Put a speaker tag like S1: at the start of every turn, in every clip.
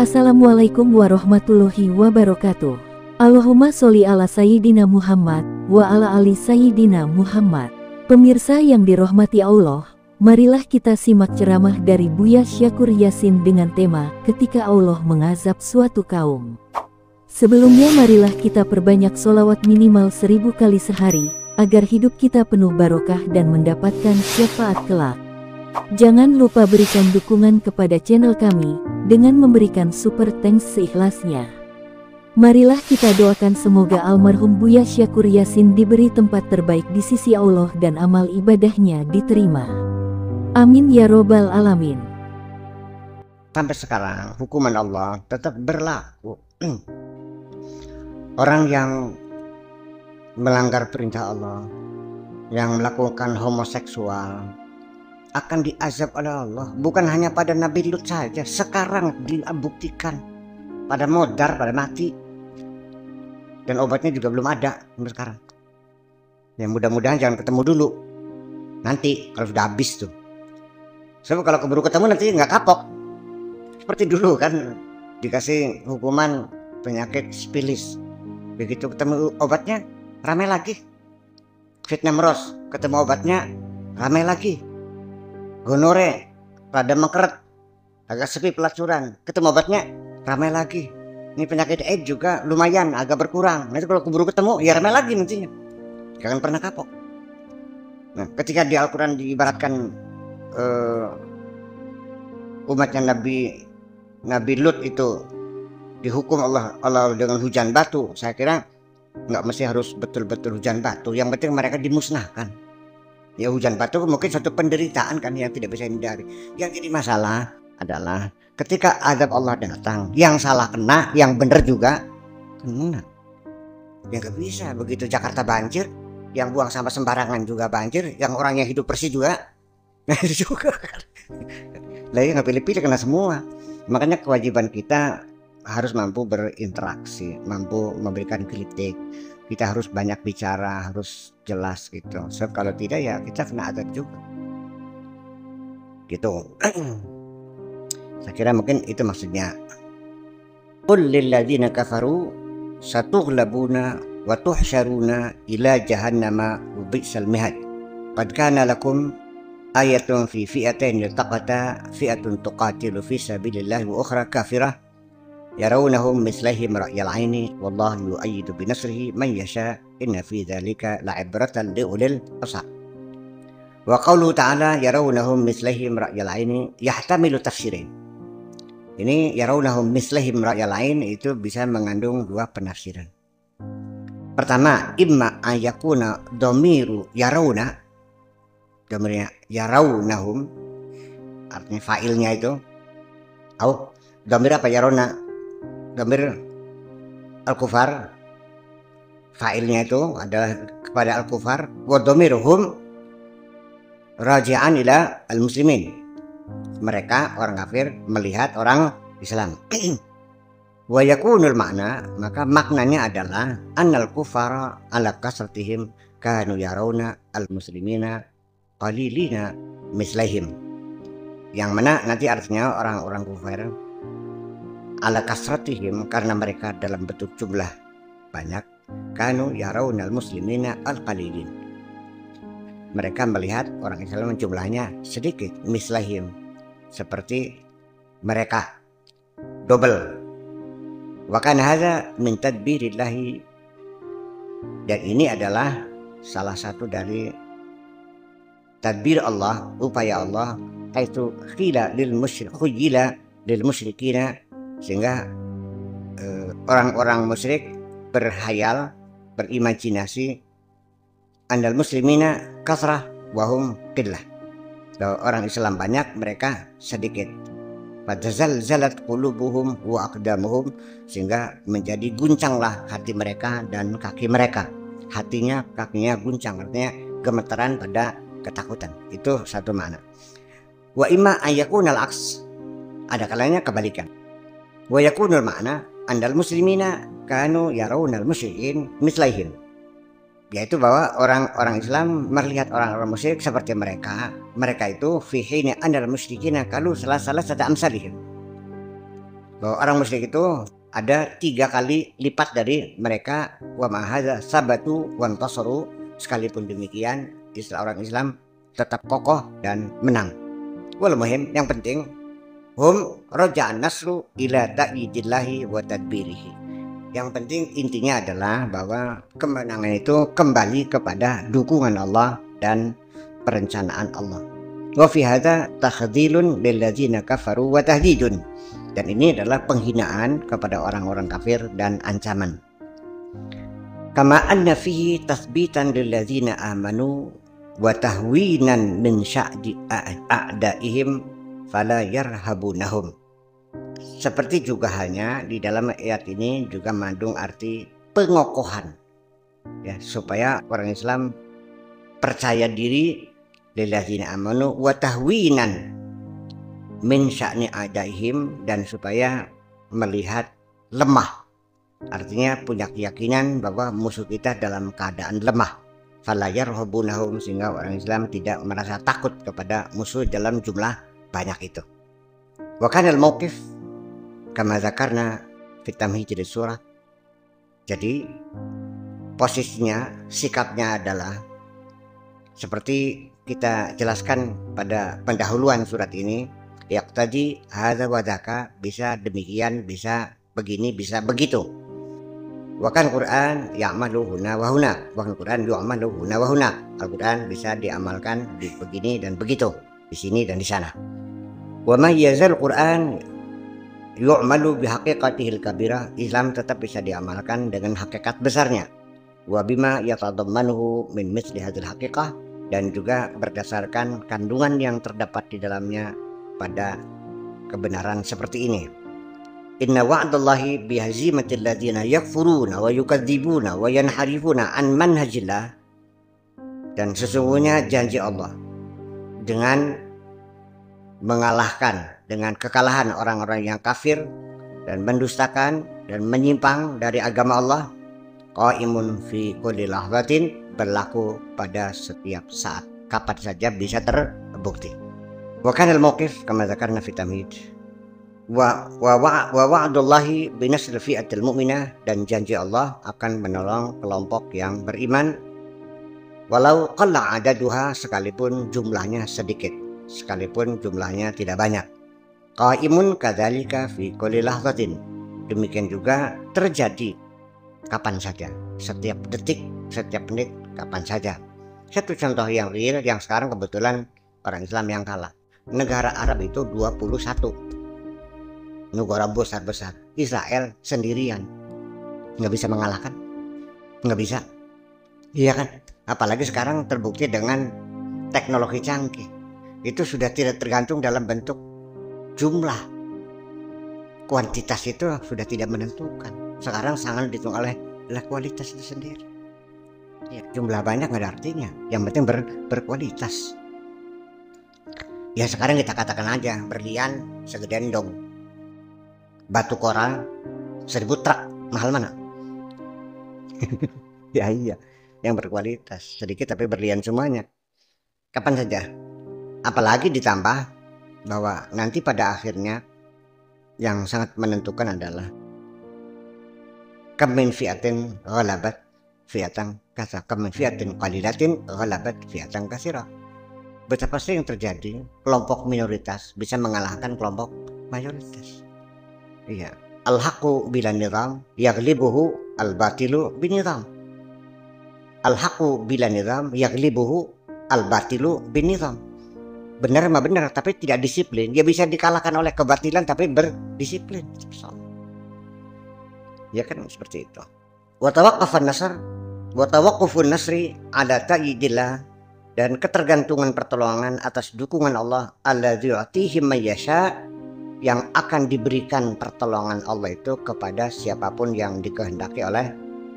S1: Assalamualaikum warahmatullahi wabarakatuh. Allahumma sholli ala Sayyidina Muhammad wa ala ali Sayyidina Muhammad. Pemirsa yang dirahmati Allah, marilah kita simak ceramah dari Buya Syakur Yasin dengan tema Ketika Allah Mengazab Suatu Kaum. Sebelumnya marilah kita perbanyak sholawat minimal 1000 kali sehari, agar hidup kita penuh barokah dan mendapatkan syafaat kelak. Jangan lupa berikan dukungan kepada channel kami dengan memberikan super thanks seikhlasnya. Marilah kita doakan semoga almarhum Buya Syakur Yasin diberi tempat terbaik di sisi Allah dan amal ibadahnya diterima. Amin ya robbal alamin.
S2: Sampai sekarang hukuman Allah tetap berlaku. Orang yang melanggar perintah Allah, yang melakukan homoseksual, akan diazab oleh Allah. Bukan hanya pada Nabi Lut saja, sekarang dibuktikan pada modar, pada mati, dan obatnya juga belum ada sampai sekarang. Ya mudah-mudahan jangan ketemu dulu, nanti kalau sudah habis tuh. Sebab kalau keburu ketemu nanti nggak kapok seperti dulu kan, dikasih hukuman penyakit sifilis, begitu ketemu obatnya ramai lagi. Fitnah meros, ketemu obatnya ramai lagi. Gonore rada mengkeret, agak sepi pelacuran, ketemu obatnya ramai lagi. Ini penyakit AIDS juga lumayan agak berkurang. Nanti kalau keburu ketemu ya ramai lagi nantinya, jangan pernah kapok. Nah, ketika di Al-Quran diibaratkan umatnya Nabi Lut itu dihukum Allah dengan hujan batu, saya kira nggak mesti harus betul-betul hujan batu, yang penting mereka dimusnahkan. Ya hujan batu mungkin suatu penderitaan kan yang tidak bisa dihindari. Yang jadi masalah adalah ketika azab Allah datang, yang salah kena, yang benar juga kena. Ya gak bisa begitu. Jakarta banjir, yang buang sampah sembarangan juga banjir, yang orangnya hidup bersih juga itu juga kan. Lah ya nggak pilih-pilih, kena semua. Makanya kewajiban kita harus mampu berinteraksi, mampu memberikan kritik. Kita harus banyak bicara, harus jelas gitu. Sebab kalau tidak ya kita kena azab juga. Gitu. Saya kira mungkin itu maksudnya. Qul lil ladzina kafaru satughlabuna wa tuhsyaruna ila jahannama wa bi'sal mihad. Qad kana lakum ayatun fi fi'atain iltaqata fi'atun tuqatilu fi sabilillahi wa ukhra kafirah yarawnahum mislahim ra'yal aini wallahu yu'ayyidu binasrihi man yasha inna fi dzalika la'ibratan liulil absar. Wa qauluhu ta'ala yarawnahum mislahim ra'yal aini yahtamilu tafsirin. Ini yarawnahum mislahim ra'yal ain itu bisa mengandung dua penafsiran. Pertama, imma ayakuna domiru yarawna, domirnya yarawnahum artinya fa'ilnya itu domir apa yarawna, domir al-kufar, fa'ilnya itu adalah kepada al-kufar, wa domiruhum raji'an ila al-muslimin, mereka orang kafir melihat orang Islam. Wa yakunul makna, maka maknanya adalah annal kufara ala kasratihim kanu yarawna al-muslimina qalilina mislahim, yang mana nanti artinya orang-orang kafir ala kasratihim karena mereka dalam bentuk jumlah banyak, kanu yarawnal muslimina al-qalilin, mereka melihat orang Islam jumlahnya sedikit, mislahim seperti mereka, double. Wa kana hadza min tadbirillahi, dan ini adalah salah satu dari tadbir Allah, upaya Allah, yaitu khila lil musyrikina, sehingga orang-orang musyrik berhayal, berimajinasi andal muslimina kasrah wahum qillah, orang Islam banyak mereka sedikit. Fadzalzalat qulubuhum wa aqdamuhum, sehingga menjadi guncanglah hati mereka dan kaki mereka. Hatinya, kakinya guncang, artinya gemetaran pada ketakutan. Itu satu makna. Wa imma ayakunal aks, ada kalanya kebalikan. Wa yakunul makna andal muslimina kanu yarawnal musyrikin mislaihim, yaitu bahwa orang-orang Islam melihat orang-orang musyrik seperti mereka. Mereka itu fi hina andal musyrikina kalu salah satu amsalihim, bahwa orang musyrik itu ada 3 kali lipat dari mereka. Wa ma hadza sabatu wan tasaru, sekalipun demikian orang Islam tetap kokoh dan menang. Wal muhim, yang penting hum raja'an nasru ila ta'idillahi wa tadbirihi. Yang penting intinya adalah bahwa kemenangan itu kembali kepada dukungan Allah dan perencanaan Allah. Wa fi hadza takhdhilun lil ladzina kafaru wa tahdidun. Dan ini adalah penghinaan kepada orang-orang kafir dan ancaman. Kama anna fihi tathbitan lil ladzina amanu wa tahwinan min sya'di a'daihim fala yarhabunahum. Seperti juga halnya di dalam ayat ini juga mengandung arti pengokohan, ya, supaya orang Islam percaya diri lil ladzina amanu wa tahwinan min sya'ni a'daihim, dan supaya melihat lemah, artinya punya keyakinan bahwa musuh kita dalam keadaan lemah. Fala yarhabunahum, sehingga orang Islam tidak merasa takut kepada musuh dalam jumlah banyak itu. Wa kana al-mauqif kama dzakarna fi tamhid surah. Jadi posisinya, sikapnya adalah seperti kita jelaskan pada pendahuluan surat ini. Yaqtadi hadza wa dzaka, bisa demikian, bisa begini, bisa begitu. Wa kan Quran ya'malu huna wa huna, wa kan Quran yu'malu huna wa huna. Al-Quran bisa diamalkan di begini dan begitu, di sini dan di sana. Wa ma yazal Quran yu'malu bihaqiqatihil kabirah, Islam tetap bisa diamalkan dengan hakikat besarnya. Wa bima yatadammanuhu min mithli hadzal haqiqah, dan juga berdasarkan kandungan yang terdapat di dalamnya pada kebenaran seperti ini. Inna wa'dallahi bihazimatil ladzina yakfuruna wa yukadzibuna wa yanharifuna an manhajillah, dan sesungguhnya janji Allah dengan mengalahkan, dengan kekalahan orang-orang yang kafir dan mendustakan dan menyimpang dari agama Allah, qaimun fi kulli lahzatin, berlaku pada setiap saat, kapan saja bisa terbukti. Wa kana al-mauqif kama dzakarna fi tamhid wa wa'dullahi bi nasril fi'atil mu'minah, dan janji Allah akan menolong kelompok yang beriman walau qalla adaduha, sekalipun jumlahnya sedikit, sekalipun jumlahnya tidak banyak. Qaimun kadzalika fi kulli lahzatin, demikian juga terjadi kapan saja, setiap detik, setiap menit, kapan saja. Satu contoh yang real yang sekarang kebetulan orang Islam yang kalah. Negara Arab itu 21 negara besar-besar. Israel sendirian nggak bisa mengalahkan, nggak bisa, iya kan? Apalagi sekarang terbukti dengan teknologi canggih, itu sudah tidak tergantung dalam bentuk jumlah, kuantitas itu sudah tidak menentukan. Sekarang sangat dihitung oleh kualitas itu sendiri. Ya, jumlah banyak nggak ada artinya, yang penting berkualitas. Ya sekarang kita katakan aja berlian segedendong, batu koral 1000 truk, mahal mana? Ya iya, yang berkualitas sedikit tapi berlian semuanya, kapan saja. Apalagi ditambah bahwa nanti pada akhirnya yang sangat menentukan adalah kam min fi'atin ghalabat fi'atan katsira, kam min fi'atin qalilatin ghalabat fi'atan katsira. Betapa sering terjadi kelompok minoritas bisa mengalahkan kelompok mayoritas. Iya, al-haqqu bila nizam yaghlibuhu al-batilu binizam. Al-haqqu bila nizam yaghlibuhu al-batilu binizam. Benar mah benar, tapi tidak disiplin, dia bisa dikalahkan oleh kebatilan tapi berdisiplin. Ya kan seperti itu. Wa tawaqqafun nasr wa tawaqqufun nasri ala ta'idillah, dan ketergantungan pertolongan atas dukungan Allah, alladzi yu'tihi may yasha, yang akan diberikan pertolongan Allah itu kepada siapapun yang dikehendaki oleh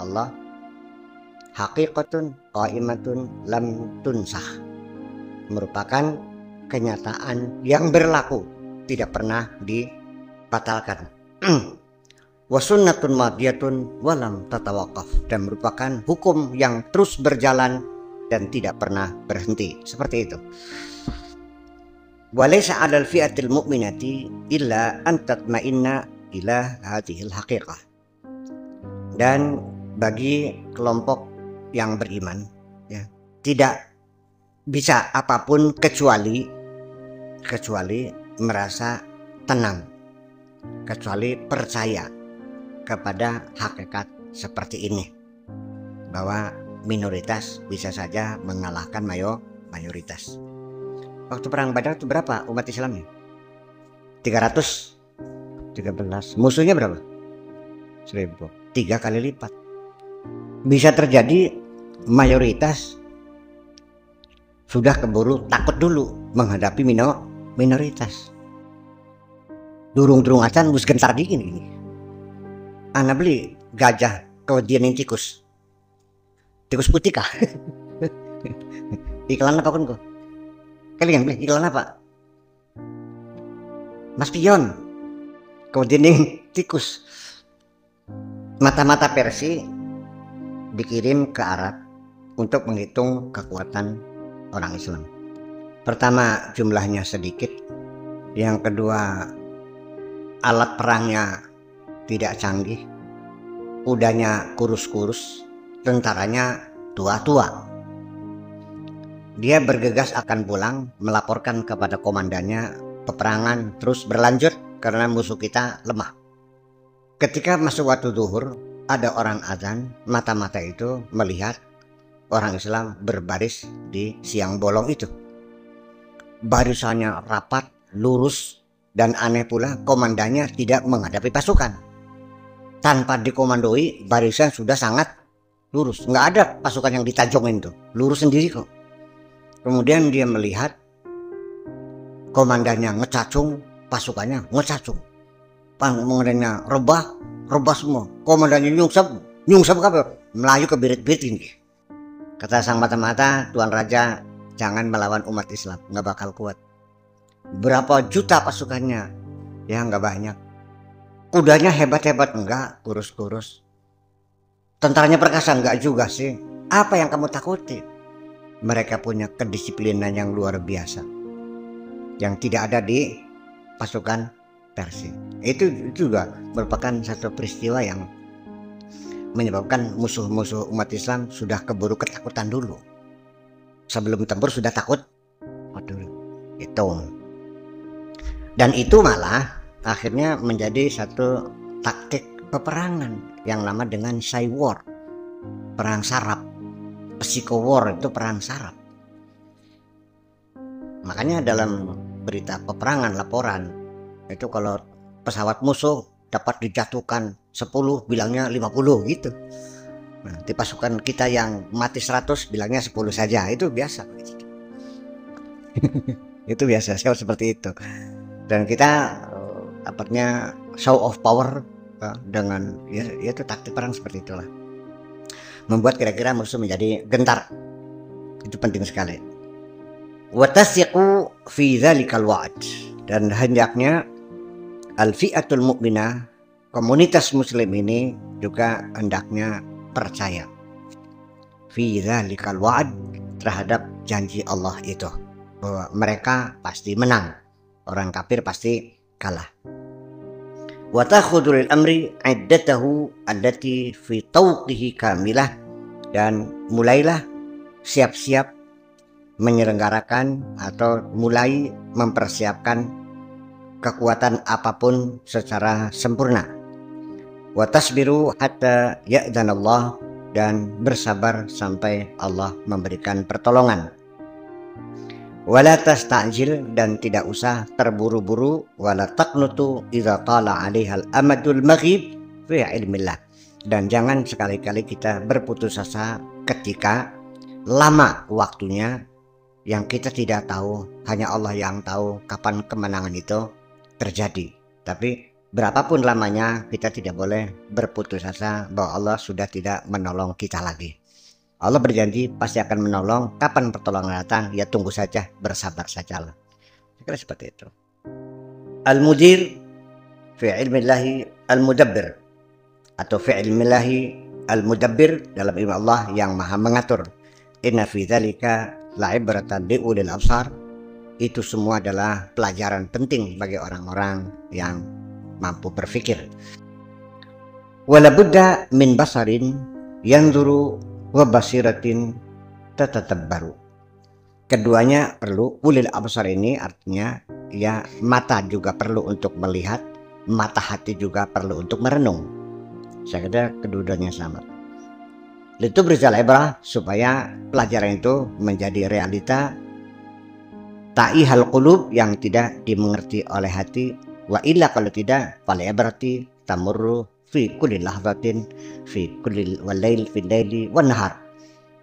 S2: Allah. Haqiqatun qaimatun lam tunsah, merupakan kenyataan yang berlaku, tidak pernah dibatalkan. Wa sunnatun madiyatun walam tatawaqqaf, dan merupakan hukum yang terus berjalan dan tidak pernah berhenti, seperti itu. Walaysa 'alal fi'atil mu'minati illa an tatma'inna ila hadhil haqiqah. Dan bagi kelompok yang beriman, ya, tidak bisa apapun kecuali merasa tenang, kecuali percaya kepada hakikat seperti ini, bahwa minoritas bisa saja mengalahkan mayoritas. Waktu perang Badar itu berapa umat Islamnya? 313. Musuhnya berapa? 1000. 3 kali lipat. Bisa terjadi mayoritas sudah keburu takut dulu menghadapi minoritas. Durung acan mus gentar dingin ini. Ana beli gajah kewedian tikus. Tikus putih kah? Iklan apa kan kok? Kalian beli iklan apa? Mas Pion. Kewedian tikus. Mata-mata Persia dikirim ke Arab untuk menghitung kekuatan orang Islam. Pertama, jumlahnya sedikit. Yang kedua, alat perangnya tidak canggih. Kudanya kurus-kurus, tentaranya tua-tua. Dia bergegas akan pulang, melaporkan kepada komandannya, peperangan terus berlanjut karena musuh kita lemah. Ketika masuk waktu zuhur, ada orang azan, mata-mata itu melihat orang Islam berbaris di siang bolong itu. Barisannya rapat, lurus, dan aneh pula komandannya tidak menghadapi pasukan. Tanpa dikomandoi, barisan sudah sangat lurus. Nggak ada pasukan yang ditajongin tuh, lurus sendiri kok. Kemudian dia melihat komandannya ngecacung, pasukannya ngecacung. Komandannya rebah semua. Komandannya nyungsep apa? Melayu ke birit-birit ini. Kata sang mata-mata, Tuan Raja, jangan melawan umat Islam, nggak bakal kuat. Berapa juta pasukannya? Ya nggak banyak. Kudanya hebat-hebat enggak, kurus-kurus. Tentaranya perkasa enggak juga sih. Apa yang kamu takuti? Mereka punya kedisiplinan yang luar biasa, yang tidak ada di pasukan Persia. Itu juga merupakan satu peristiwa yang menyebabkan musuh-musuh umat Islam sudah keburu ketakutan dulu. Sebelum tempur sudah takut. Waduh, itu. Dan itu malah akhirnya menjadi satu taktik peperangan yang nama dengan Psy War, perang saraf. Psycho War itu perang saraf. Makanya dalam berita peperangan laporan itu kalau pesawat musuh dapat dijatuhkan 10, bilangnya 50 gitu. Nah, di pasukan kita yang mati 100 bilangnya 10 saja. Itu biasa. Itu biasa seperti itu. Dan kita dapatnya show of power dengan ya itu taktik perang seperti itulah. Membuat kira-kira musuh menjadi gentar. Itu penting sekali. Wa tasyiqu fi dzalikal wa'd, dan hendaknya al-fi'atul mu'minah, komunitas muslim ini juga hendaknya percaya fi dzalikal wa'd, terhadap janji Allah itu, bahwa mereka pasti menang, orang kafir pasti kalah. Wa takhudul amri iddatahu allati fi tawqihi kamilah, dan mulailah siap-siap menyelenggarakan atau mulai mempersiapkan kekuatan apapun secara sempurna. Wa tasbiru hatta ya'dzanallah, dan bersabar sampai Allah memberikan pertolongan. Wala tasta'jil, dan tidak usah terburu-buru. Wala taqnutu idza tala 'alaihal amadul maghib fi ilmillah, dan jangan sekali-kali kita berputus asa ketika lama waktunya yang kita tidak tahu. Hanya Allah yang tahu kapan kemenangan itu terjadi. Tapi berapapun lamanya, kita tidak boleh berputus asa bahwa Allah sudah tidak menolong kita lagi. Allah berjanji pasti akan menolong. Kapan pertolongan datang, ya tunggu saja, bersabar sajalah. Kira seperti itu. Al-mudir fi ilmillahi al-mudabbir, atau fi ilmillahi al-mudabbir, dalam ilmu Allah yang maha mengatur. Inna fi dzalika la'ibratan liulil absar. Itu semua adalah pelajaran penting bagi orang-orang yang mampu berpikir. Wala budda min basarin yanzuru wa basiratin tatatabbaru. Keduanya perlu. Ulil absar ini artinya ya mata juga perlu untuk melihat, mata hati juga perlu untuk merenung. Saya kira keduanya sama. Itu berizal ibrah supaya pelajaran itu menjadi realita ta'ihal qulub yang tidak dimengerti oleh hati. Wa illa kalau tidak fal ibrati tamurru fi kulli lahzatin fi kulli walail fi laili wan nahar.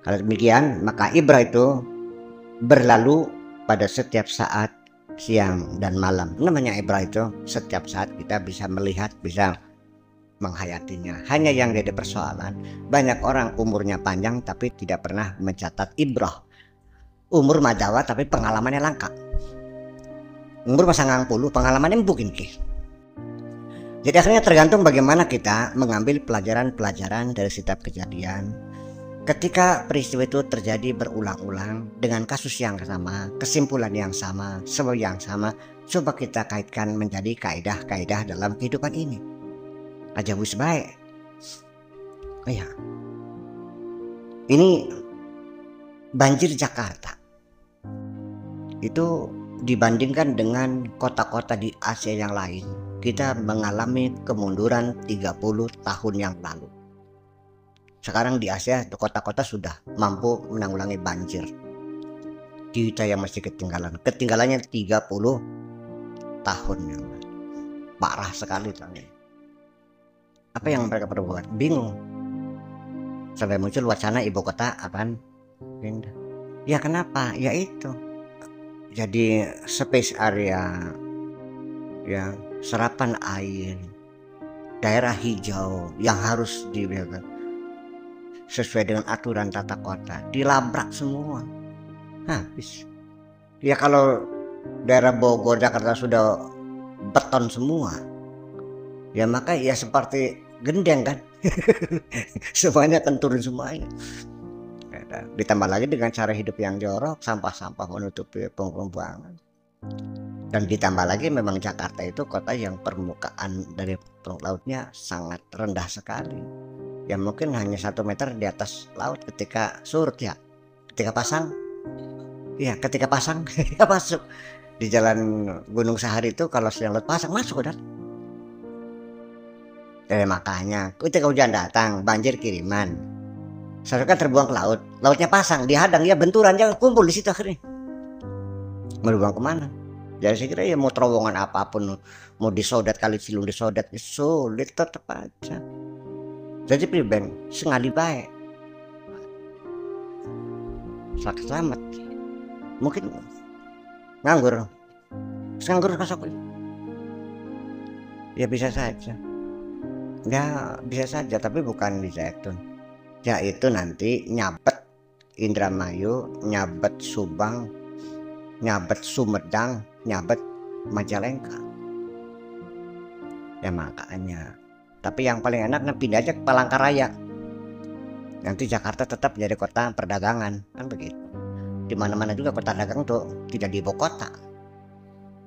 S2: Kalau demikian maka ibrah itu berlalu pada setiap saat, siang dan malam. Namanya ibrah itu setiap saat kita bisa melihat, bisa menghayatinya. Hanya yang jadi persoalan, banyak orang umurnya panjang tapi tidak pernah mencatat ibrah. Umur majawa tapi pengalamannya langka. Umur masang 10, pengalamannya mungkin ke. Jadi akhirnya tergantung bagaimana kita mengambil pelajaran-pelajaran dari setiap kejadian. Ketika peristiwa itu terjadi berulang-ulang dengan kasus yang sama, kesimpulan yang sama, sebab yang sama, coba kita kaitkan menjadi kaidah-kaidah dalam kehidupan ini. Aja wis baik. Oh ya. Ini banjir Jakarta. Itu dibandingkan dengan kota-kota di Asia yang lain, kita mengalami kemunduran 30 tahun yang lalu. Sekarang di Asia kota-kota sudah mampu menanggulangi banjir. Kita yang masih ketinggalan. Ketinggalannya 30 tahun yang lalu. Parah sekali tangannya. Apa yang mereka perlu buat? Bingung. Sampai muncul wacana ibu kota apaan? Pindah. Ya kenapa? Ya itu. Jadi space area, ya serapan air, daerah hijau yang harus dibiarkan sesuai dengan aturan tata kota dilabrak semua, habis. Ya kalau daerah Bogor, Jakarta sudah beton semua, ya maka ya seperti gendeng kan. Semuanya akan turun semuanya. Ditambah lagi dengan cara hidup yang jorok, sampah-sampah menutupi pembuangan. Dan ditambah lagi memang Jakarta itu kota yang permukaan dari permukaan lautnya sangat rendah sekali. Ya mungkin hanya 1 meter di atas laut ketika surut ya. Ketika pasang, ya ketika pasang ya masuk. Di jalan Gunung Sahari itu kalau siang laut pasang masuk udah. Makanya ketika hujan datang, banjir kiriman. Seharusnya kan terbuang ke laut, lautnya pasang, dihadang, ya benturan, jangan kumpul di situ akhirnya. Mau dibuang kemana? Jadi saya kira ya mau terowongan apapun, mau disodat kali Ciliwung disodat, sulit tetap aja. Jadi pribadi sengali baik, selamat. Mungkin nganggur kasok. Ya bisa saja. Ya bisa saja, tapi bukan di Zaitun. Ya itu nanti nyabet Indramayu, nyabet Subang, nyabet Sumedang, nyabet Majalengka. Ya makanya. Tapi yang paling enak pindah aja ke Palangkaraya. Nanti Jakarta tetap jadi kota perdagangan, kan begitu. Di mana-mana juga kota dagang tuh tidak di ibu kota.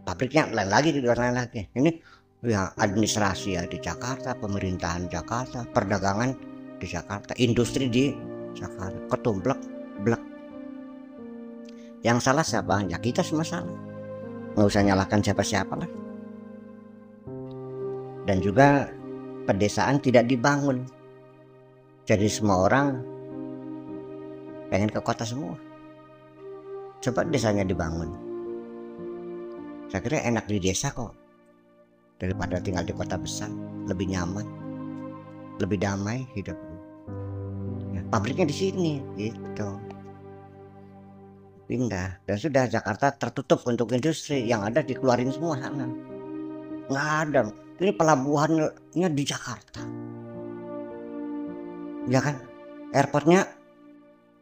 S2: Pabriknya lain lagi di luar lain lagi. Ini ya administrasi ya di Jakarta, pemerintahan Jakarta, perdagangan di Jakarta, industri di Jakarta, ketumblek blek. Yang salah siapa? Ya kita semua salah. Nggak usah nyalahkan siapa-siapa lah. Dan juga pedesaan tidak dibangun. Jadi semua orang pengen ke kota semua. Coba desanya dibangun. Saya kira enak di desa kok. Daripada tinggal di kota besar, lebih nyaman, lebih damai hidup. Pabriknya di sini gitu. Pindah dan sudah Jakarta tertutup untuk industri, yang ada dikeluarin semua sana. Nggak ada. Ini pelabuhannya di Jakarta. Ya kan? Airportnya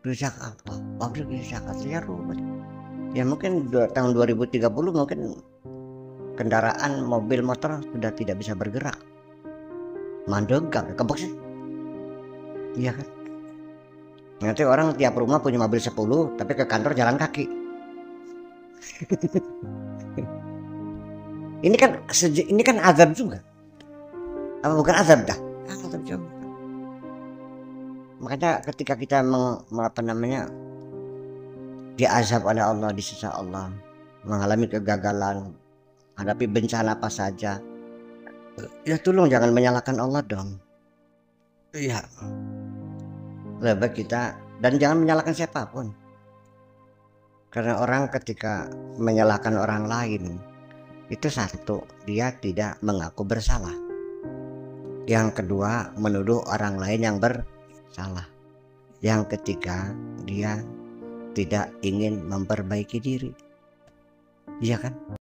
S2: di Jakarta, pabrik di Jakarta, ya rumit. Ya mungkin tahun 2030 mungkin kendaraan mobil motor sudah tidak bisa bergerak. Mandegak, kebek sih. Iya kan? Nanti orang tiap rumah punya mobil 10 tapi ke kantor jalan kaki. Ini kan azab juga. Apa bukan azab dah? Azab juga. Makanya ketika kita diazab oleh Allah, disiksa Allah, mengalami kegagalan, hadapi bencana apa saja, ya tolong jangan menyalahkan Allah dong. Iya, lebih kita, dan jangan menyalahkan siapapun. Karena orang ketika menyalahkan orang lain, itu satu, dia tidak mengaku bersalah. Yang kedua, menuduh orang lain yang bersalah. Yang ketiga, dia tidak ingin memperbaiki diri. Iya kan?